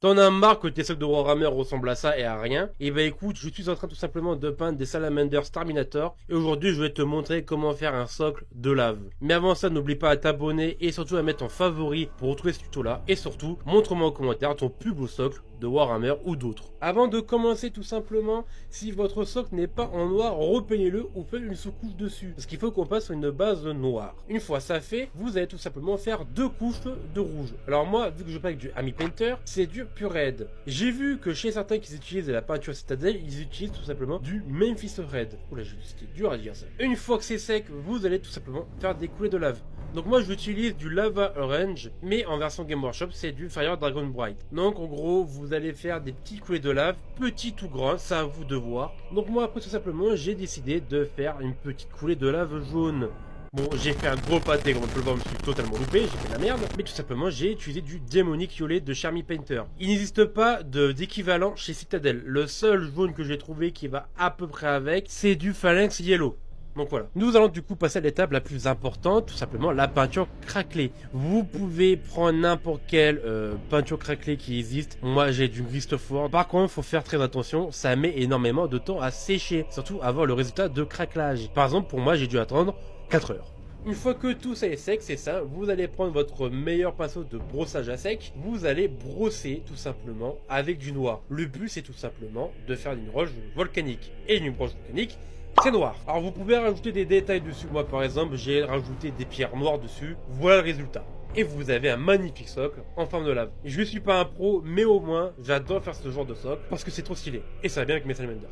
T'en as marre que tes socles de Warhammer ressemblent à ça et à rien? Et bah écoute, je suis en train tout simplement de peindre des Salamanders Terminator et aujourd'hui je vais te montrer comment faire un socle de lave. Mais avant ça, n'oublie pas à t'abonner et surtout à mettre en favori pour retrouver ce tuto là. Et surtout, montre-moi en commentaire ton plus beau socle de Warhammer ou d'autres. Avant de commencer tout simplement, si votre socle n'est pas en noir, repeignez-le ou faites une sous-couche dessus. Parce qu'il faut qu'on passe sur une base noire. Une fois ça fait, vous allez tout simplement faire deux couches de rouge. Alors moi, vu que je peins avec du Army Painter, c'est du Pure Red. J'ai vu que chez certains qui utilisent la peinture Citadel, ils utilisent tout simplement du Memphis Red. Oula, c'était dur à dire ça. Une fois que c'est sec, vous allez tout simplement faire des coulées de lave. Donc moi j'utilise du Lava Orange, mais en version Game Workshop c'est du Fire Dragon Bright. Donc en gros vous allez faire des petits coulées de lave, petits ou grands, c'est à vous de voir. Donc moi après tout simplement j'ai décidé de faire une petite coulée de lave jaune. Bon, j'ai fait un gros pâté, comme on peut le voir, je me suis totalement loupé, j'ai fait de la merde. Mais tout simplement, j'ai utilisé du démonique violet de Charmy Painter. Il n'existe pas d'équivalent chez Citadel. Le seul jaune que j'ai trouvé qui va à peu près avec, c'est du Phalanx Yellow. Donc voilà. Nous allons du coup passer à l'étape la plus importante, tout simplement la peinture craquelée. Vous pouvez prendre n'importe quelle peinture craquelée qui existe. Moi j'ai du Christopher. Par contre, il faut faire très attention, ça met énormément de temps à sécher. Surtout avoir le résultat de craquelage. Par exemple, pour moi, j'ai dû attendre 4 heures. Une fois que tout ça est sec, c'est ça, vous allez prendre votre meilleur pinceau de brossage à sec, vous allez brosser tout simplement avec du noir. Le but c'est tout simplement de faire une roche volcanique. Et une roche volcanique, c'est noir. Alors vous pouvez rajouter des détails dessus. Moi par exemple, j'ai rajouté des pierres noires dessus. Voilà le résultat. Et vous avez un magnifique socle en forme de lave. Je ne suis pas un pro, mais au moins, j'adore faire ce genre de socle parce que c'est trop stylé. Et ça va bien avec mes Salamanders.